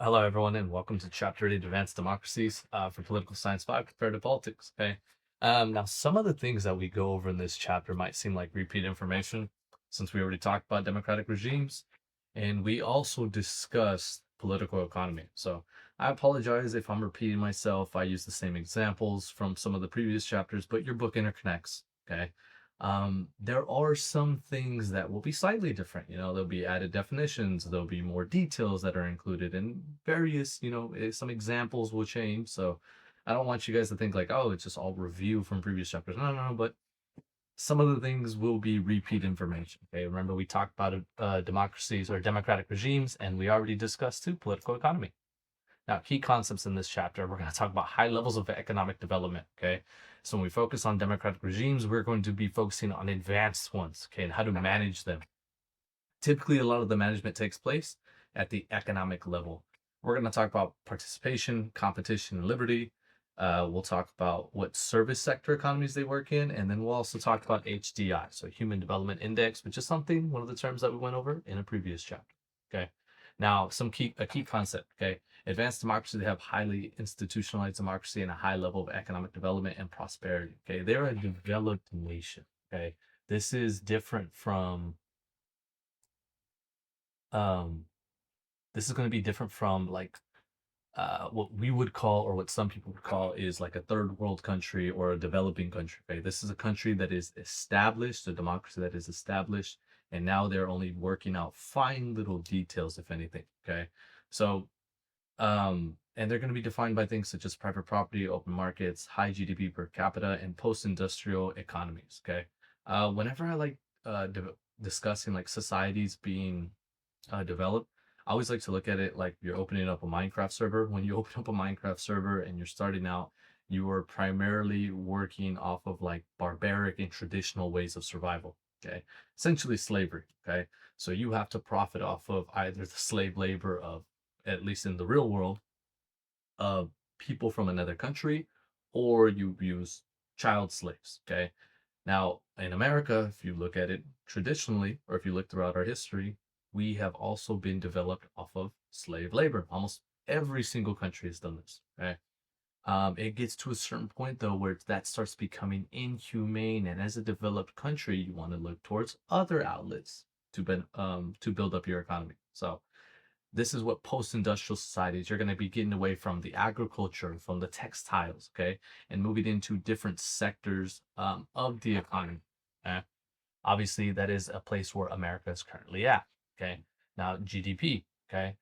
Hello, everyone, and welcome to Chapter 8 Advanced Democracies for Political Science 5 Comparative Politics. Okay. Now, some of the things that we go over in this chapter might seem like repeat information since we already talked about democratic regimes, and we also discussed political economy. So I apologize if I'm repeating myself. I use the same examples from some of the previous chapters, but your book interconnects. Okay. There are some things that will be slightly different. There'll be added definitions, there'll be more details that are included, and various, some examples will change. So I don't want you guys to think like, oh, it's just all review from previous chapters. No, no, no, but some of the things will be repeat information. Okay, remember we talked about democracies or democratic regimes, and we already discussed too political economy. Now, key concepts in this chapter, we're going to talk about high levels of economic development, okay? So when we focus on democratic regimes, we're going to be focusing on advanced ones, okay, and how to manage them. Typically, a lot of the management takes place at the economic level. We're going to talk about participation, competition, and liberty. We'll talk about what service sector economies they work in, and then we'll also talk about HDI, so Human Development Index, which is one of the terms that we went over in a previous chapter. Okay. Now, a key concept. Okay, advanced democracy, they have highly institutionalized democracy and a high level of economic development and prosperity. Okay, they're a developed nation. Okay, this is different from um, this is going to be different from like what we would call, or what some people would call, is like a third world country or a developing country. Okay, this is a country that is established, a democracy that is established, and now they're only working out fine little details, if anything. Okay, so and they're going to be defined by things such as private property, open markets, high GDP per capita, and post-industrial economies. Okay, whenever I like discussing like societies being developed, I always like to look at it like you're opening up a Minecraft server. When you open up a Minecraft server and you're starting out, you are primarily working off of like barbaric and traditional ways of survival. Okay, essentially slavery. Okay, so you have to profit off of either the slave labor of, at least in the real world, people from another country, or you use child slaves. Okay, now in America, if you look at it traditionally, or if you look throughout our history, we have also been developed off of slave labor. Almost every single country has done this. Okay. It gets to a certain point though where that starts becoming inhumane, and as a developed country, you want to look towards other outlets to build up your economy. So this is what post-industrial societies, you're going to be getting away from the agriculture, from the textiles, okay, and moving into different sectors of the economy. Okay? Obviously, that is a place where America is currently at. Okay, now GDP. Okay,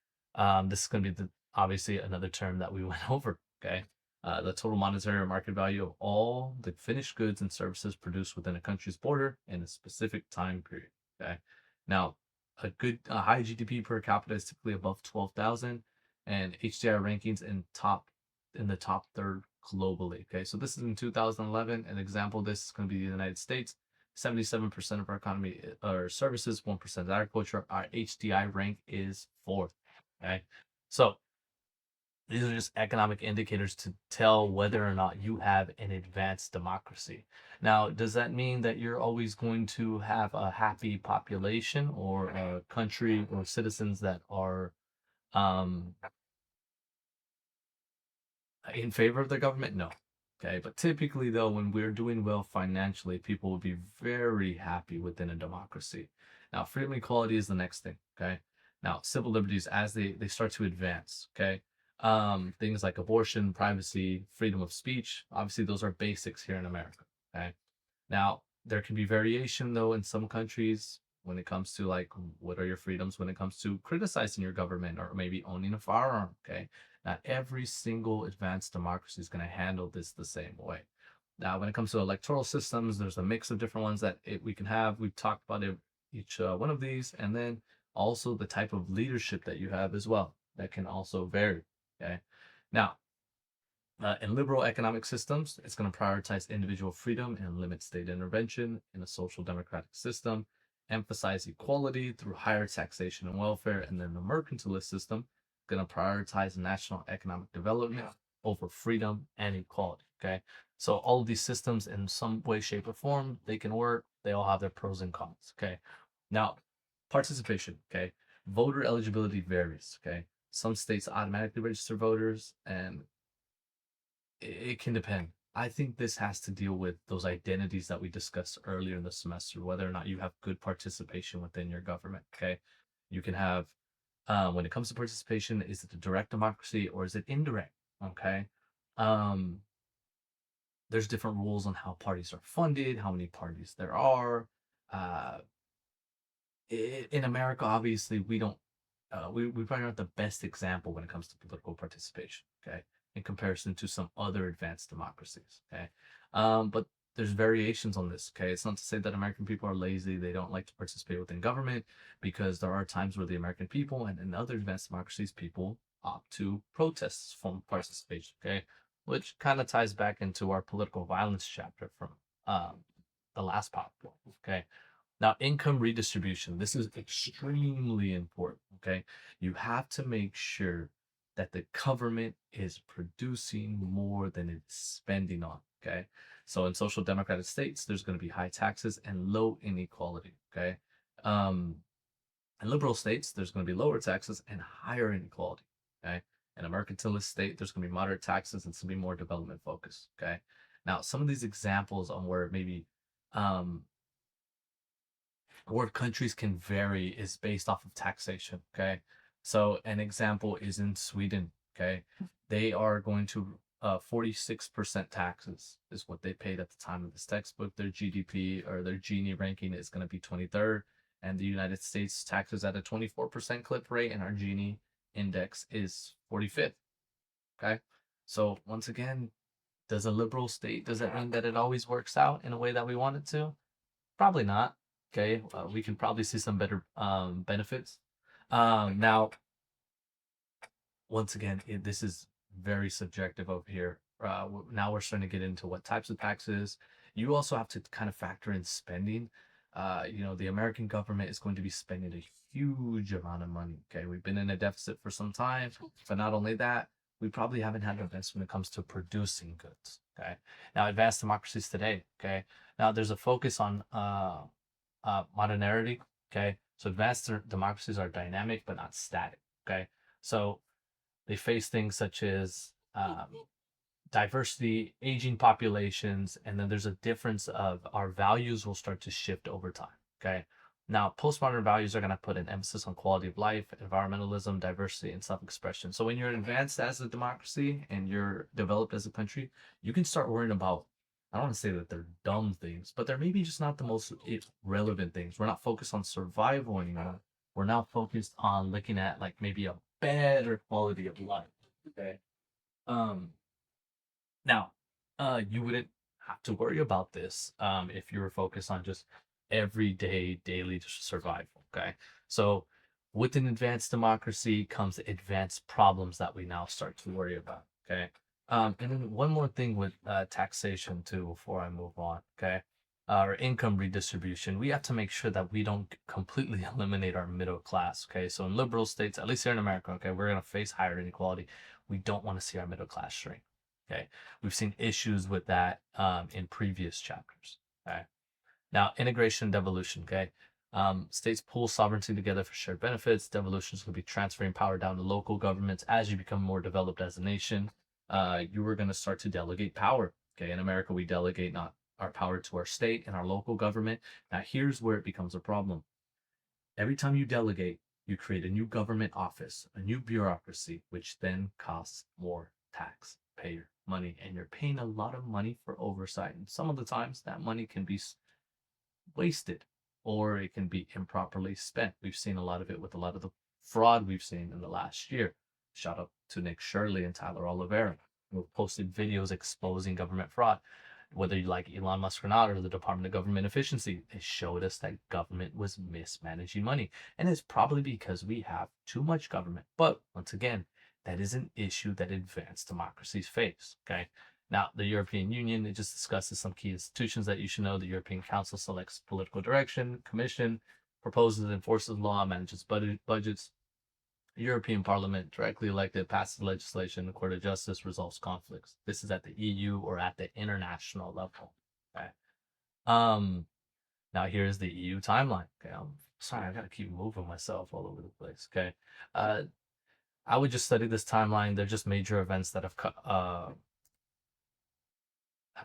this is going to be obviously another term that we went over. Okay, the total monetary market value of all the finished goods and services produced within a country's border in a specific time period. Okay, now a high GDP per capita is typically above 12,000, and HDI rankings in the top third globally. Okay, so this is in 2011. An example of this is going to be the United States. 77% of our economy are services, 1% is agriculture. Our HDI rank is fourth. Okay. So these are just economic indicators to tell whether or not you have an advanced democracy. Now, does that mean that you're always going to have a happy population, or a country or citizens that are um, in favor of the government? No. Okay. But typically, though, when we're doing well financially, people will be very happy within a democracy. Now, freedom and equality is the next thing. Okay. Now, civil liberties, as they start to advance. Okay. Things like abortion, privacy, freedom of speech. Obviously, those are basics here in America. Okay. Now, there can be variation, though, in some countries when it comes to like what are your freedoms when it comes to criticizing your government or maybe owning a firearm. Okay. Not every single advanced democracy is going to handle this the same way. Now, when it comes to electoral systems, there's a mix of different ones that we can have. We've talked about each one of these, and then also the type of leadership that you have as well. That can also vary. Okay. Now, in liberal economic systems, it's going to prioritize individual freedom and limit state intervention. In a social democratic system, emphasize equality through higher taxation and welfare. And then the mercantilist system, going to prioritize national economic development over freedom and equality. Okay. So all of these systems, in some way, shape, or form, they can work. They all have their pros and cons. Okay. Now, participation. Okay. Voter eligibility varies. Okay. Some states automatically register voters, and it can depend. I think this has to deal with those identities that we discussed earlier in the semester, whether or not you have good participation within your government. Okay. You can have, when it comes to participation, is it a direct democracy or is it indirect? Okay. Um, there's different rules on how parties are funded, how many parties there are. Uh, in America, obviously, we don't we probably aren't the best example when it comes to political participation, okay, in comparison to some other advanced democracies, okay. But there's variations on this, okay. It's not to say that American people are lazy, they don't like to participate within government, because there are times where the American people and in other advanced democracies, people opt to protest from participation, okay, which kind of ties back into our political violence chapter from um, the last podcast, okay. Now, income redistribution. This is extremely important. Okay. You have to make sure that the government is producing more than it's spending on. Okay. So, in social democratic states, there's going to be high taxes and low inequality. Okay. Um, in liberal states, there's going to be lower taxes and higher inequality. Okay. In a mercantilist state, there's going to be moderate taxes and some be more development focused. Okay. Now, some of these examples on where maybe um, where countries can vary is based off of taxation. Okay. So an example is in Sweden. Okay. They are going to 46% taxes is what they paid at the time of this textbook. Their GDP or their Gini ranking is going to be 23rd. And the United States taxes at a 24% clip rate, and our Gini index is 45th. Okay. So once again, does a liberal state, does that mean that it always works out in a way that we want it to? Probably not. Okay, we can probably see some better benefits. Now, once again, this is very subjective over here. Now we're starting to get into what types of taxes. You also have to kind of factor in spending. The American government is going to be spending a huge amount of money. Okay, we've been in a deficit for some time, but not only that, we probably haven't had the best when it comes to producing goods. Okay, now advanced democracies today. Okay, now there's a focus on modernity. Okay, so advanced democracies are dynamic but not static. Okay, so they face things such as diversity, aging populations, and then there's a difference of our values will start to shift over time. Okay. Now, postmodern values are going to put an emphasis on quality of life, environmentalism, diversity, and self expression. So, when you're advanced as a democracy and you're developed as a country, you can start worrying about, I don't want to say that they're dumb things, but they're maybe just not the most relevant things. We're not focused on survival anymore. We're now focused on looking at like maybe a better quality of life. Okay. Um, Now, you wouldn't have to worry about this if you were focused on just everyday, daily survival. Okay. So, with an advanced democracy comes advanced problems that we now start to worry about. Okay. And then one more thing with taxation, too, before I move on. Okay. Our income redistribution, we have to make sure that we don't completely eliminate our middle class. Okay. So, in liberal states, at least here in America, okay, we're going to face higher inequality. We don't want to see our middle class shrink. Okay. We've seen issues with that in previous chapters. Okay. Now, integration and devolution. Okay. States pool sovereignty together for shared benefits. Devolution is going to be transferring power down to local governments as you become more developed as a nation. You are going to start to delegate power. Okay. In America, we delegate not our power to our state and our local government. Now, here's where it becomes a problem. Every time you delegate, you create a new government office, a new bureaucracy, which then costs more taxpayer money. And you're paying a lot of money for oversight. And some of the times that money can be wasted or it can be improperly spent. We've seen a lot of it with a lot of the fraud we've seen in the last year. Shout out to Nick Shirley and Tyler Oliveira, who posted videos exposing government fraud. Whether you like Elon Musk or not, or the Department of Government Efficiency, it showed us that government was mismanaging money. And it's probably because we have too much government. But once again, that is an issue that advanced democracies face. Okay. Now, the European Union, it just discusses some key institutions that you should know. The European Council selects political direction, commission, proposes and enforces law, manages budgets. The European Parliament, directly elected, passes legislation. The Court of Justice resolves conflicts. This is at the EU or at the international level. Okay. Um. Now here's the EU timeline. Okay. I'm sorry, I gotta keep moving myself all over the place. Okay. Uh, I would just study this timeline. They're just major events that have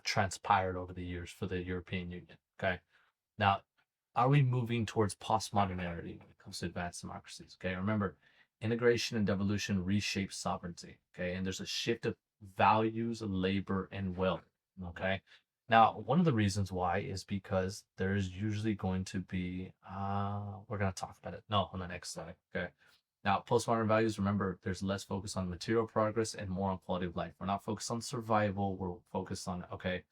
transpired over the years for the European Union. Okay. Now, are we moving towards postmodernity when it comes to advanced democracies? Okay. Remember, integration and devolution reshape sovereignty. Okay. And there's a shift of values, labor, and wealth. Okay. Now, one of the reasons why is because there's usually going to be, we're going to talk about it. No, on the next slide. Okay. Now, postmodern values, remember, there's less focus on material progress and more on quality of life. We're not focused on survival. We're focused on, okay,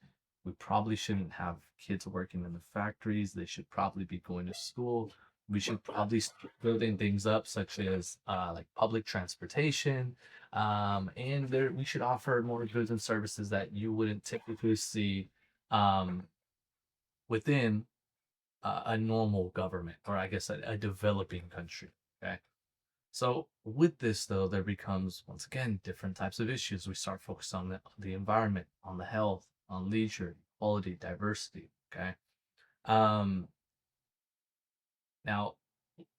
we probably shouldn't have kids working in the factories. They should probably be going to school. We should probably start building things up, such as like public transportation. And there, we should offer more goods and services that you wouldn't typically see um, within a normal government, or I guess a developing country. Okay. So with this though, there becomes once again different types of issues. We start focused on the environment, on the health, on leisure, equality, diversity. Okay. Um, Now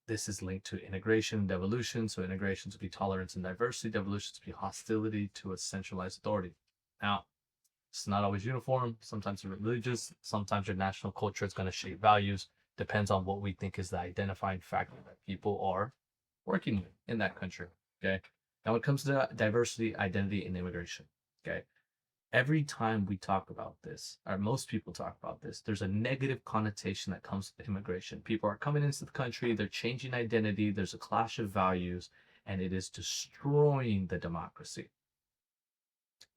this is linked to integration and devolution. So integration to be tolerance and diversity, devolution to be hostility to a centralized authority. Now it's not always uniform. Sometimes you're religious. Sometimes your national culture is going to shape values. Depends on what we think is the identifying factor that people are working in that country. Okay. Now, when it comes to diversity, identity, and immigration, okay, every time we talk about this, or most people talk about this, there's a negative connotation that comes with immigration. People are coming into the country, they're changing identity, there's a clash of values, and it is destroying the democracy.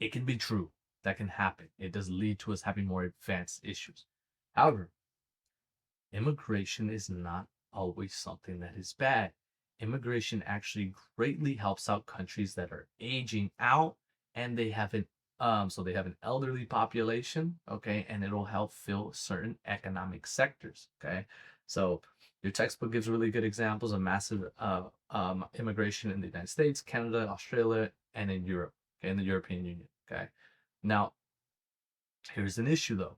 It can be true. That can happen. It does lead to us having more advanced issues. However, immigration is not always something that is bad. Immigration actually greatly helps out countries that are aging out and they have an elderly population, okay, and it'll help fill certain economic sectors, okay. So your textbook gives really good examples of massive immigration in the United States, Canada, Australia, and in Europe, okay, in the European Union, okay. Now, here's an issue though.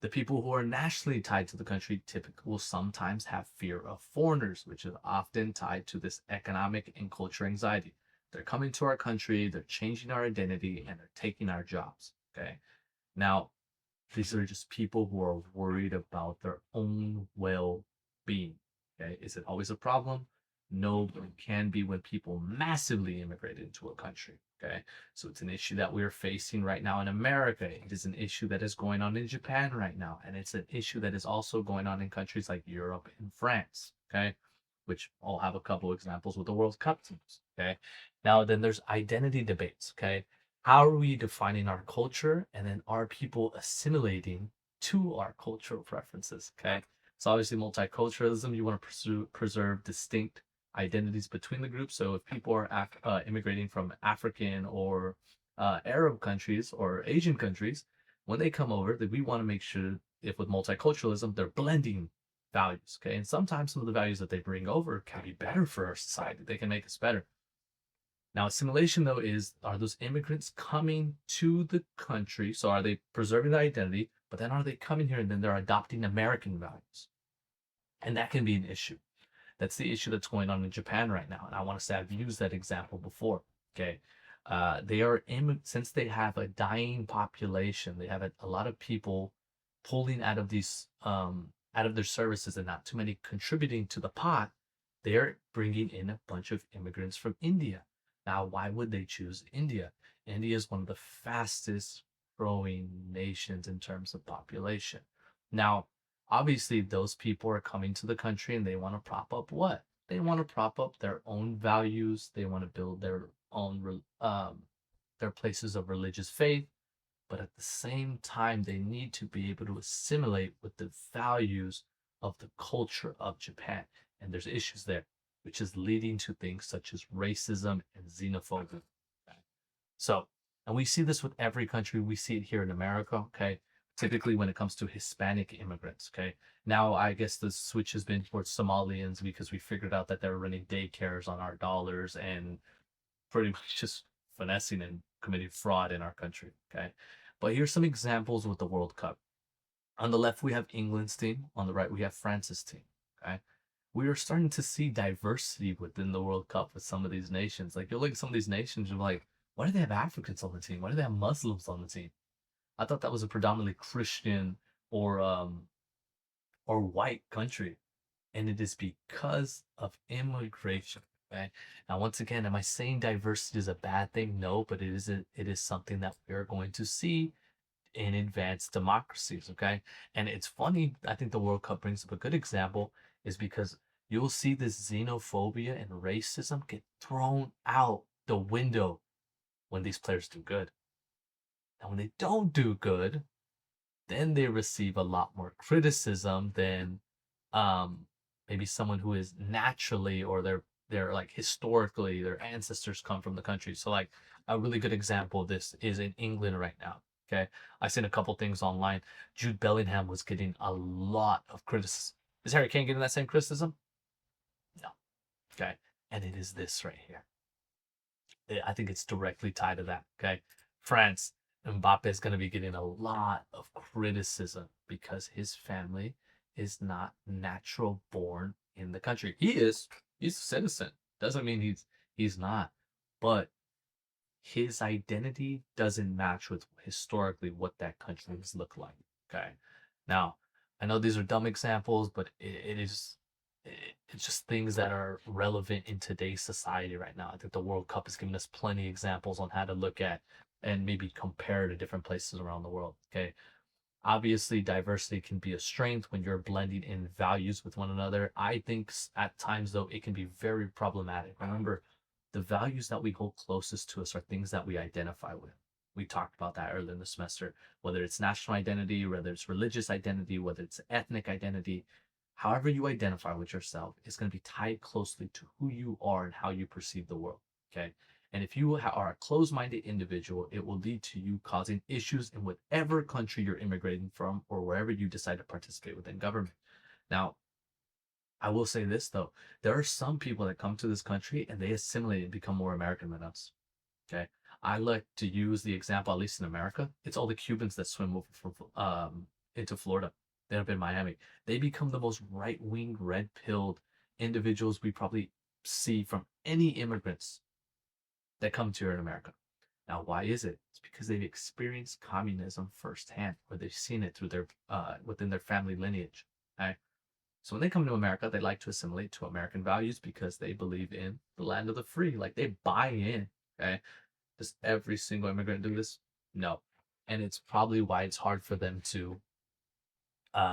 The people who are nationally tied to the country typically will sometimes have fear of foreigners, which is often tied to this economic and culture anxiety. They're coming to our country, they're changing our identity, and they're taking our jobs. Okay. Now, these are just people who are worried about their own well being. Okay. Is it always a problem? No, but it can be when people massively immigrate into a country. Okay. So it's an issue that we're facing right now in America. It is an issue that is going on in Japan right now. And it's an issue that is also going on in countries like Europe and France. Okay. Which I'll have a couple examples with the World Cup teams. Okay. Now, then there's identity debates. Okay. How are we defining our culture? And then are people assimilating to our cultural preferences? Okay. So obviously multiculturalism, you want to preserve distinct identities between the groups. So if people are immigrating from African or Arab countries or Asian countries, when they come over, that we want to make sure if with multiculturalism, they're blending values. Okay. And sometimes some of the values that they bring over can be better for our society. They can make us better. Now, assimilation, though, is are those immigrants coming to the country? So are they preserving their identity, but then are they coming here and then they're adopting American values? And that can be an issue. That's the issue that's going on in Japan right now. And I want to say I've used that example before. Okay. They are, since they have a dying population, they have a lot of people pulling out of their services and not too many contributing to the pot. They're bringing in a bunch of immigrants from India. Now, why would they choose India? India is one of the fastest growing nations in terms of population. Now, obviously, those people are coming to the country and they want to prop up what? They want to prop up their own values. They want to build their places of religious faith, but at the same time, they need to be able to assimilate with the values of the culture of Japan. And there's issues there, which is leading to things such as racism and xenophobia. Okay. So, and we see this with every country. We see it here in America. Okay. Typically, when it comes to Hispanic immigrants. Okay. Now, I guess the switch has been towards Somalians because we figured out that they're running daycares on our dollars and pretty much just finessing and committing fraud in our country. Okay. But here's some examples with the World Cup. On the left, we have England's team. On the right, we have France's team. Okay. we are starting to see diversity within the World Cup with some of these nations. Like you look at some of these nations, you're like, why do they have Africans on the team? Why do they have Muslims on the team? I thought that was a predominantly Christian or white country, and it is because of immigration. Okay. Now, once again, am I saying diversity is a bad thing? No, but it is something that we are going to see in advanced democracies. Okay. And it's funny, I think the World Cup brings up a good example, is because you'll see this xenophobia and racism get thrown out the window when these players do good. And when they don't do good, then they receive a lot more criticism than um, maybe someone who is naturally, or they're like historically their ancestors come from the country. So like a really good example of this is in England right now. Okay, I've seen a couple things online. Jude Bellingham was getting a lot of criticism. Is Harry Kane getting that same criticism? No. Okay, and it is this right here. I think it's directly tied to that. Okay, France, Mbappe is going to be getting a lot of criticism because his family is not natural born in the country. He is. He's a citizen. Doesn't mean he's not. But his identity doesn't match with historically what that country has looked like. Okay. Now, I know these are dumb examples, but it's just things that are relevant in today's society right now. I think the World Cup has given us plenty of examples on how to look at and maybe compare to different places around the world. Okay. Obviously, diversity can be a strength when you're blending in values with one another. I think at times, though, it can be very problematic. Remember, the values that we hold closest to us are things that we identify with. We talked about that earlier in the semester, whether it's national identity, whether it's religious identity, whether it's ethnic identity. However, you identify with yourself is going to be tied closely to who you are and how you perceive the world. Okay. And if you are a closed minded individual, it will lead to you causing issues in whatever country you're immigrating from or wherever you decide to participate within government. Now, I will say this though, there are some people that come to this country and they assimilate and become more American than us. Okay. I like to use the example, at least in America, it's all the Cubans that swim over from into Florida. They end up in Miami. They become the most right wing, red pilled individuals we probably see from any immigrants that come to here in America. Now, why is it? It's because they've experienced communism firsthand, or they've seen it through their within their family lineage. Okay? So when they come to America, they like to assimilate to American values because they believe in the land of the free. Like they buy in. Okay, does every single immigrant do this? No, and it's probably why it's hard for them to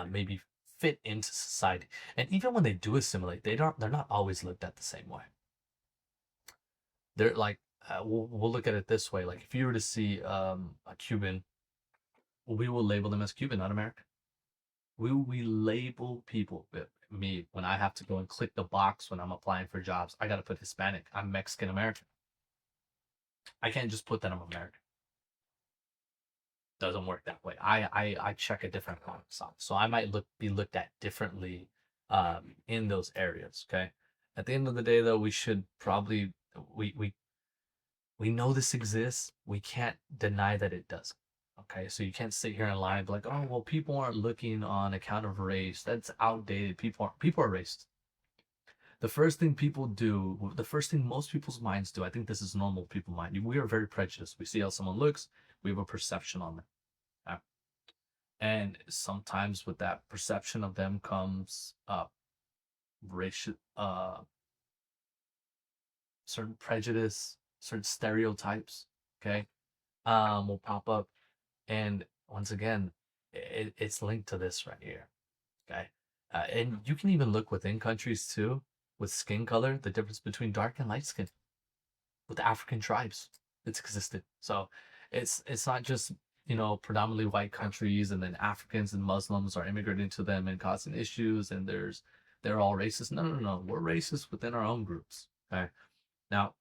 maybe fit into society. And even when they do assimilate, they're not always looked at the same way. They're like we'll look at it this way. Like if you were to see a Cuban, we will label them as Cuban, not American. We label people. Me, when I have to go and click the box when I'm applying for jobs, I got to put Hispanic. I'm Mexican American. I can't just put that I'm American. Doesn't work that way. I check a different box off, so I might be looked at differently in those areas. Okay. At the end of the day, though, we should probably we we we know this exists. We can't deny that it does. Okay, so you can't sit here and lie and be like, oh well, people aren't looking on account of race. That's outdated. People are racist. The first thing people do, the first thing most people's minds do, I think this is normal people mind. We are very prejudiced. We see how someone looks, we have a perception on them. Okay? And sometimes with that perception of them comes racial certain prejudice, certain stereotypes, okay, will pop up. And once again, it's linked to this right here. Okay. And you can even look within countries too, with skin color, the difference between dark and light skin with African tribes. It's existed. So it's not just, predominantly white countries and then Africans and Muslims are immigrating to them and causing issues and they're all racist. No, no, no. We're racist within our own groups. Okay. Now,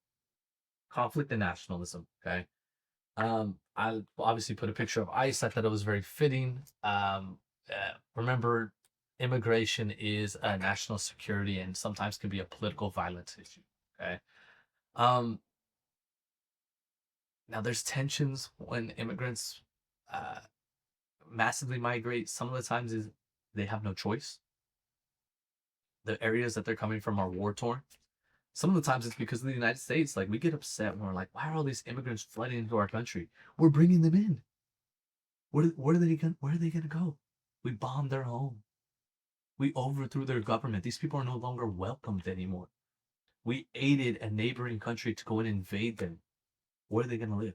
conflict and nationalism. Okay. I obviously put a picture of ice. I thought it was very fitting. Remember, immigration is a national security and sometimes can be a political violence issue. Okay. Um, Now there's tensions when immigrants uh, massively migrate. Some of the times is they have no choice. The areas that they're coming from are war torn. Some of the times it's because of the United States. Like we get upset when we're like, why are all these immigrants flooding into our country? We're bringing them in. Where are they gonna go? We bombed their home. We overthrew their government. These people are no longer welcomed anymore. We aided a neighboring country to go and invade them. Where are they gonna live?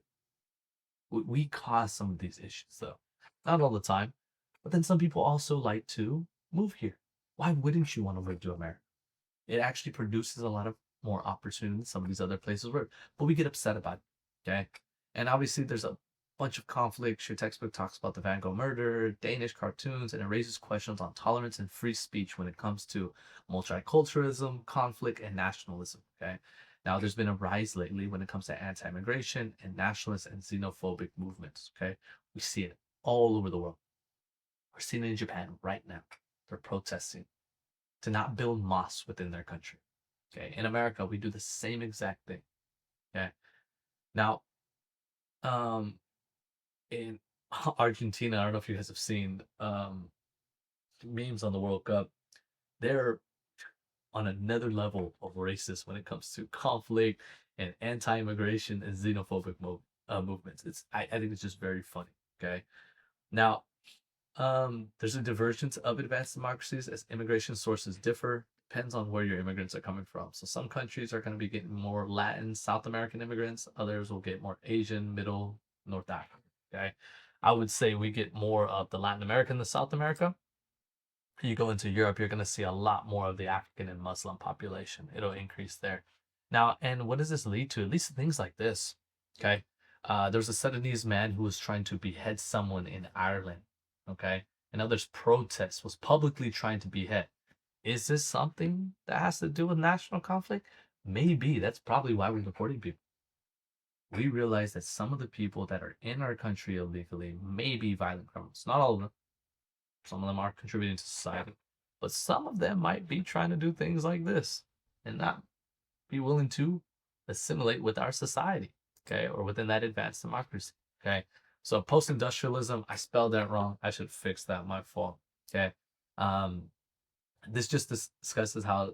We caused some of these issues though. Not all the time. But then some people also like to move here. Why wouldn't you want to move to America? It actually produces a lot of more opportunity than some of these other places work. But we get upset about it. Okay. And obviously there's a bunch of conflicts. Your textbook talks about the Van Gogh murder, Danish cartoons, and it raises questions on tolerance and free speech when it comes to multiculturalism, conflict, and nationalism. Okay. Now there's been a rise lately when it comes to anti-immigration and nationalist and xenophobic movements. Okay. We see it all over the world. We're seeing it in Japan right now. They're protesting to not build mosques within their country. Okay. In America, we do the same exact thing. Okay. Now, um, in Argentina, I don't know if you guys have seen memes on the World Cup. They're on another level of racist when it comes to conflict and anti-immigration and xenophobic movements. I think it's just very funny. Okay. Now, there's a divergence of advanced democracies as immigration sources differ. Depends on where your immigrants are coming from. So some countries are going to be getting more Latin, South American immigrants. Others will get more Asian, Middle, North African. Okay, I would say we get more of the Latin American than South America. You go into Europe, you're going to see a lot more of the African and Muslim population. It'll increase there. Now, and what does this lead to? At least things like this. Okay. There's a Sudanese man who was trying to behead someone in Ireland. Okay. And now there's protests, was publicly trying to behead. Is this something that has to do with national conflict? Maybe. That's probably why we're deporting people. We realize that some of the people that are in our country illegally may be violent criminals. Not all of them. Some of them are contributing to society, but some of them might be trying to do things like this and not be willing to assimilate with our society, okay, or within that advanced democracy, okay. So post-industrialism, I spelled that wrong. I should fix that. My fault. Okay. Um, this just discusses how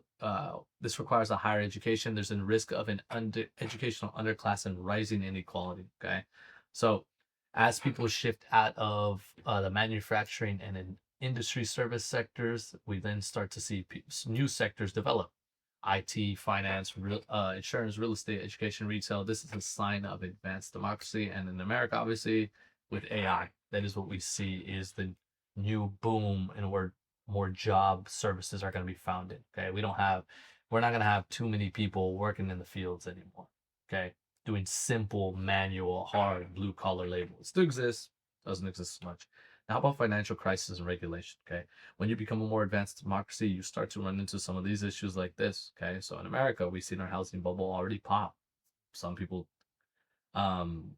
this requires a higher education. There's a risk of an educational underclass and rising inequality. Okay, so as people shift out of the manufacturing and industry service sectors, we then start to see new sectors develop. IT, finance, insurance, real estate, education, retail. This is a sign of advanced democracy. And in America, obviously, with AI, that is what we see is the new boom and where more job services are going to be founded. Okay. We're not going to have too many people working in the fields anymore. Okay. Doing simple, manual, hard, blue collar labor. It still exists, doesn't exist as much. Now, how about financial crisis and regulation? Okay. When you become a more advanced democracy, you start to run into some of these issues like this. Okay. So in America, we've seen our housing bubble already pop. Some people um,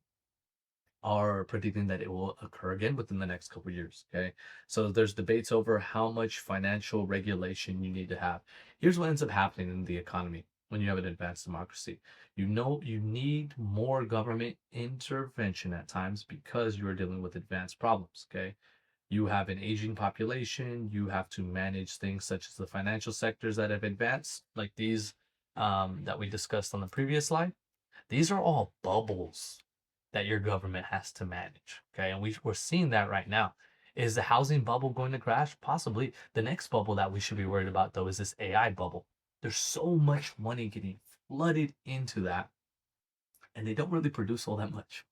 are predicting that it will occur again within the next couple of years. Okay. So there's debates over how much financial regulation you need to have. Here's what ends up happening in the economy when you have an advanced democracy. You know, you need more government intervention at times because you are dealing with advanced problems. Okay. You have an aging population. You have to manage things such as the financial sectors that have advanced, like these that we discussed on the previous slide. These are all bubbles that your government has to manage. Okay. And we're seeing that right now. Is the housing bubble going to crash? Possibly. The next bubble that we should be worried about, though, is this AI bubble. There's so much money getting flooded into that, and they don't really produce all that much.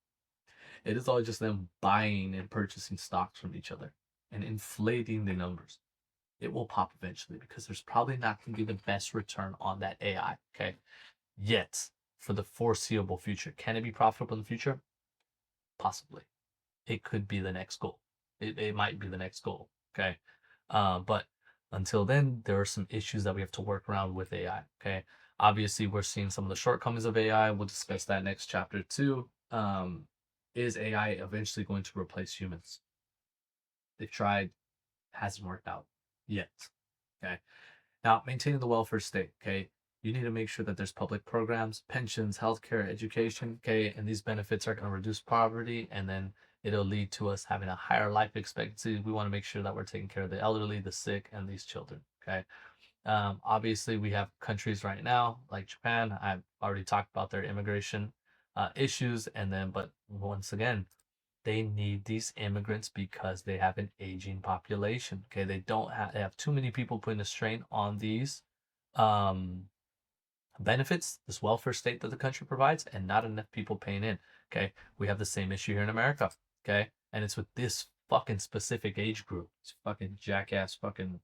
It is all just them buying and purchasing stocks from each other and inflating the numbers. It will pop eventually because there's probably not going to be the best return on that AI. Okay. Yet, for the foreseeable future, can it be profitable in the future? Possibly. It could be the next goal. It might be the next goal. Okay. But until then, there are some issues that we have to work around with AI. Okay. Obviously, we're seeing some of the shortcomings of AI. We'll discuss that next chapter too. Is AI eventually going to replace humans? They've tried, hasn't worked out yet. Okay. Now, maintaining the welfare state. Okay. You need to make sure that there's public programs, pensions, healthcare, education. Okay. And these benefits are going to reduce poverty, and then it'll lead to us having a higher life expectancy. We want to make sure that we're taking care of the elderly, the sick, and these children. Okay. Obviously, we have countries right now like Japan. I've already talked about their immigration issues, and then, but once again, they need these immigrants because they have an aging population. Okay, they have too many people putting a strain on these um, benefits, this welfare state that the country provides, and not enough people paying in. Okay, we have the same issue here in America. Okay, and it's with this fucking specific age group. It's fucking jackass fucking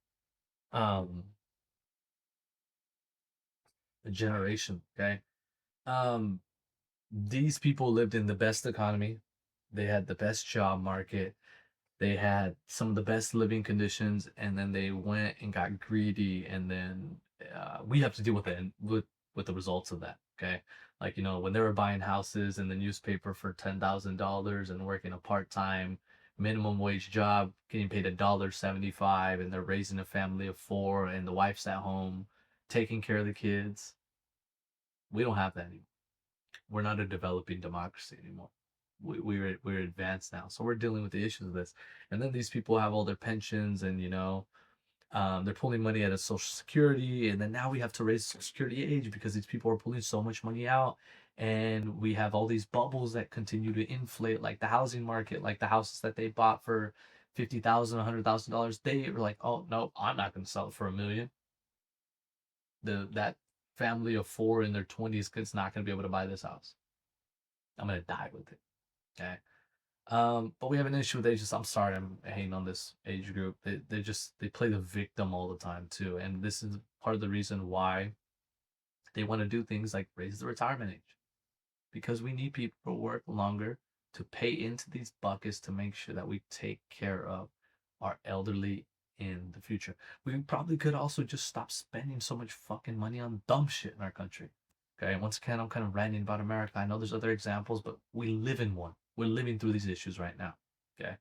um generation. Okay, um these people lived in the best economy. They had the best job market. They had some of the best living conditions, and then they went and got greedy, and then we have to deal with it and with the results of that. Okay, like when they were buying houses in the newspaper for $10,000 and working a part-time minimum wage job, getting paid $1.75, and they're raising a family of four, and the wife's at home taking care of the kids. We don't have that anymore. We're not a developing democracy anymore. We're advanced now, so we're dealing with the issues of this. And then these people have all their pensions, and they're pulling money out of Social Security, and then now we have to raise Social Security age because these people are pulling so much money out, and we have all these bubbles that continue to inflate, like the housing market, like the houses that they bought for 50,000, $100,000. They were like, oh no, I'm not going to sell it for $1 million. That family of four in their 20s is not going to be able to buy this house. I'm going to die with it. Okay. But we have an issue with ages. I'm sorry, I'm hating on this age group. They play the victim all the time too, and this is part of the reason why they want to do things like raise the retirement age, because we need people to work longer to pay into these buckets to make sure that we take care of our elderly in the future. We probably could also just stop spending so much fucking money on dumb shit in our country. Okay, once again, I'm kind of ranting about America. I know there's other examples, but we live in one. We're living through these issues right now. Okay.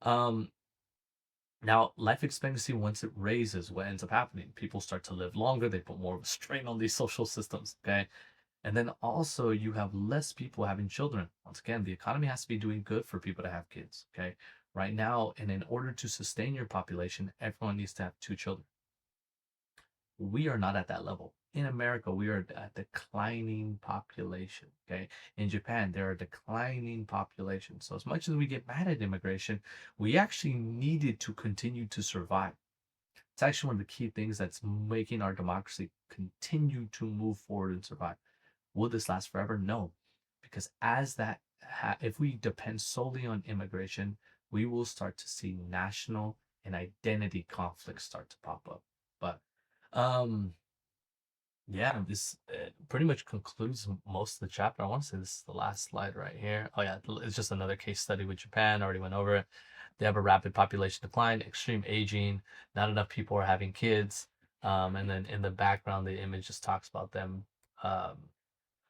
Um, Now, life expectancy, once it raises, what ends up happening? People start to live longer. They put more of a strain on these social systems. Okay. And then also, you have less people having children. Once again, the economy has to be doing good for people to have kids. Okay. Right now, and in order to sustain your population, everyone needs to have two children. We are not at that level. In America, we are a declining population. Okay. In Japan, they're a declining population. So, as much as we get mad at immigration, we actually needed to continue to survive. It's actually one of the key things that's making our democracy continue to move forward and survive. Will this last forever? No, because if we depend solely on immigration, we will start to see national and identity conflicts start to pop up. But um, yeah, this pretty much concludes most of the chapter. I want to say this is the last slide right here. Oh yeah, it's just another case study with Japan. Already went over it. They have a rapid population decline, extreme aging, not enough people are having kids. And then in the background, the image just talks about them um,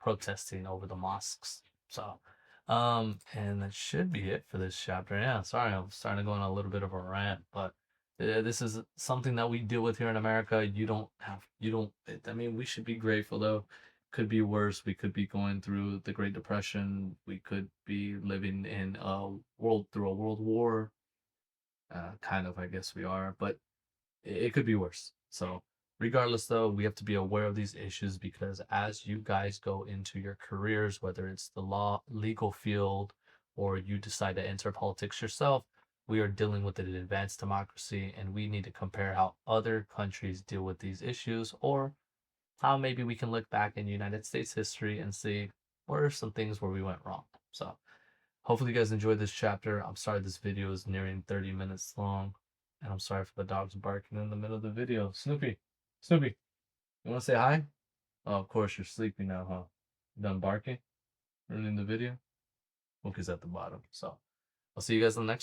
protesting over the mosques. So, and that should be it for this chapter. Yeah, sorry, I'm starting to go on a little bit of a rant, but this is something that we deal with here in America. You don't, I mean, we should be grateful though. Could be worse. We could be going through the Great Depression. We could be living in through a world war. Kind of, I guess we are, but it could be worse. So, regardless, though, we have to be aware of these issues because as you guys go into your careers, whether it's the legal field, or you decide to enter politics yourself, we are dealing with an advanced democracy and we need to compare how other countries deal with these issues or how maybe we can look back in United States history and see what are some things where we went wrong. So, hopefully you guys enjoyed this chapter. I'm sorry this video is nearing 30 minutes long. And I'm sorry for the dogs barking in the middle of the video. Snoopy, Snoopy, you want to say hi? Oh, of course, you're sleepy now, huh? Done barking? Ruining the video? Mookie's at the bottom. So I'll see you guys in the next one.